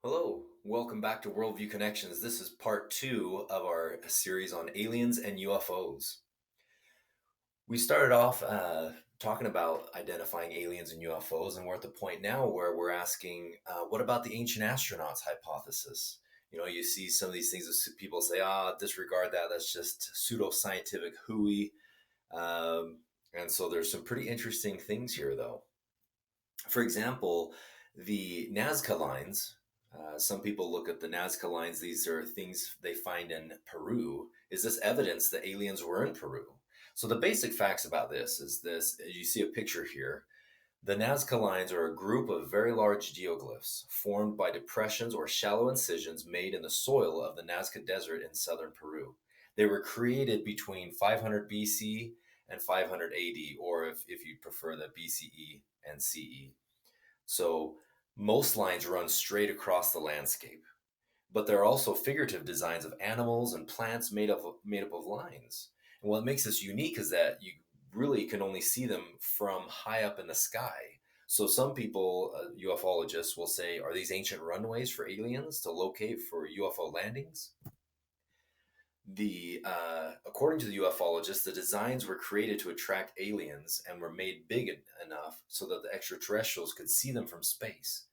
Hello, welcome back to Worldview Connections. This is part two of our series on aliens and UFOs. We started off talking about identifying aliens and UFOs, and we're at the point now where we're asking, what about the ancient astronauts hypothesis? You see some of these things that people say, disregard that, that's just pseudoscientific hooey. And so there's some pretty interesting things here, though. For example, the Nazca lines. Some people look at the Nazca lines. These are things they find in Peru. Is this evidence that aliens were in Peru? So the basic facts about this is this: you see a picture here. The Nazca lines are a group of very large geoglyphs formed by depressions or shallow incisions made in the soil of the Nazca Desert in southern Peru. They were created between 500 BC and 500 AD, or if you prefer the BCE and CE. So most lines run straight across the landscape, but there are also figurative designs of animals and plants made up of lines. And what makes this unique is that you really can only see them from high up in the sky. So some people, ufologists, will say, are these ancient runways for aliens to locate for UFO landings? The According to the ufologists, the designs were created to attract aliens and were made big enough so that the extraterrestrials could see them from space.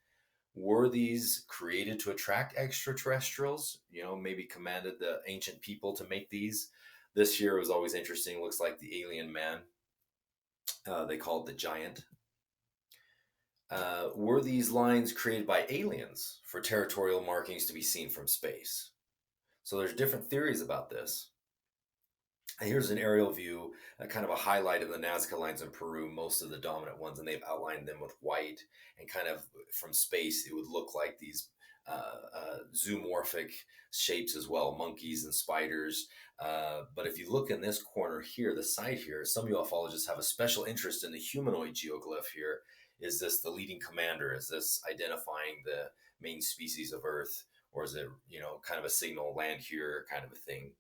Were these created to attract extraterrestrials? Maybe commanded the ancient people to make these. This here was always interesting. Looks like the alien man. They called the giant. Were these lines created by aliens for territorial markings to be seen from space? So there's different theories about this. And here's an aerial view, kind of a highlight of the Nazca lines in Peru, most of the dominant ones, and they've outlined them with white. And kind of from space, it would look like these zoomorphic shapes as well, monkeys and spiders. But if you look in this corner here, the side here, some ufologists have a special interest in the humanoid geoglyph here. Is this the leading commander? Is this identifying the main species of Earth? Or is it, kind of a signal, land here kind of a thing?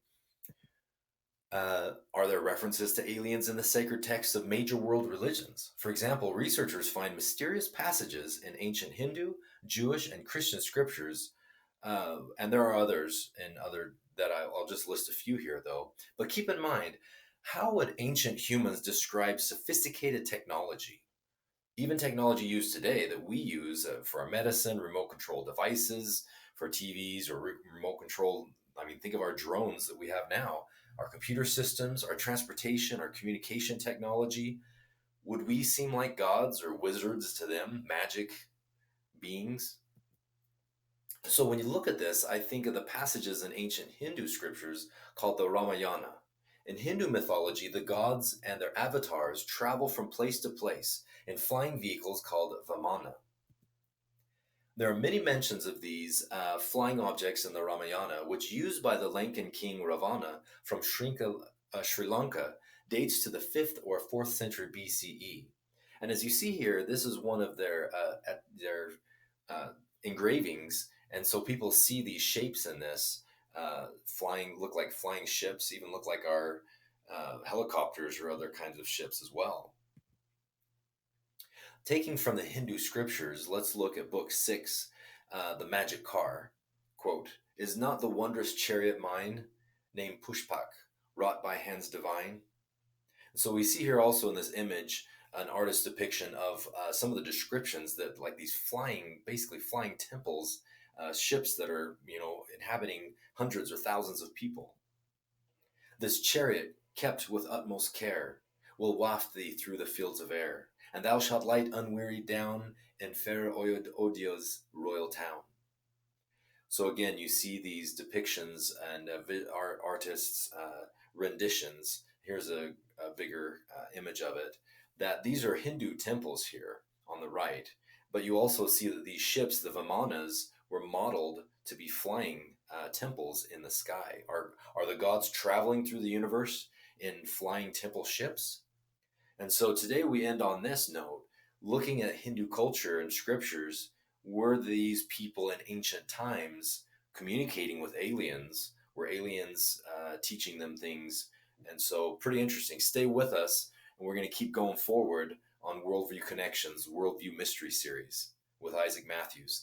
Are there references to aliens in the sacred texts of major world religions? For example, researchers find mysterious passages in ancient Hindu, Jewish, and Christian scriptures, and there are others in other that I'll just list a few here, though. But keep in mind, how would ancient humans describe sophisticated technology? Even technology used today that we use for our medicine, remote control devices, for TVs or remote control. I mean, think of our drones that we have now, our computer systems, our transportation, our communication technology. Would we seem like gods or wizards to them, magic beings? So when you look at this, I think of the passages in ancient Hindu scriptures called the Ramayana. In Hindu mythology, the gods and their avatars travel from place to place in flying vehicles called Vamana. There are many mentions of these flying objects in the Ramayana, which, used by the Lankan king Ravana from Sri Lanka, dates to the 5th or 4th century BCE. And as you see here, this is one of their uh, engravings, and so people see these shapes in this flying, look like flying ships, even look like our helicopters or other kinds of ships as well. Taking from the Hindu scriptures, let's look at Book 6, The Magic Car. Quote, is not the wondrous chariot mine, named Pushpak, wrought by hands divine? So we see here also in this image an artist's depiction of some of the descriptions that, like these flying, basically flying temples, ships that are, inhabiting hundreds or thousands of people. This chariot, kept with utmost care, will waft thee through the fields of air, and thou shalt light unwearied down in fair Odio's royal town. So again, you see these depictions and artists' renditions. Here's a bigger image of it. That these are Hindu temples here on the right, but you also see that these ships, the Vimanas, were modeled to be flying temples in the sky. Are the gods traveling through the universe in flying temple ships? And so today we end on this note, looking at Hindu culture and scriptures. Were these people in ancient times communicating with aliens? Were aliens teaching them things? And so, pretty interesting. Stay with us, and we're going to keep going forward on Worldview Connections, Worldview Mystery Series with Isaac Matthews.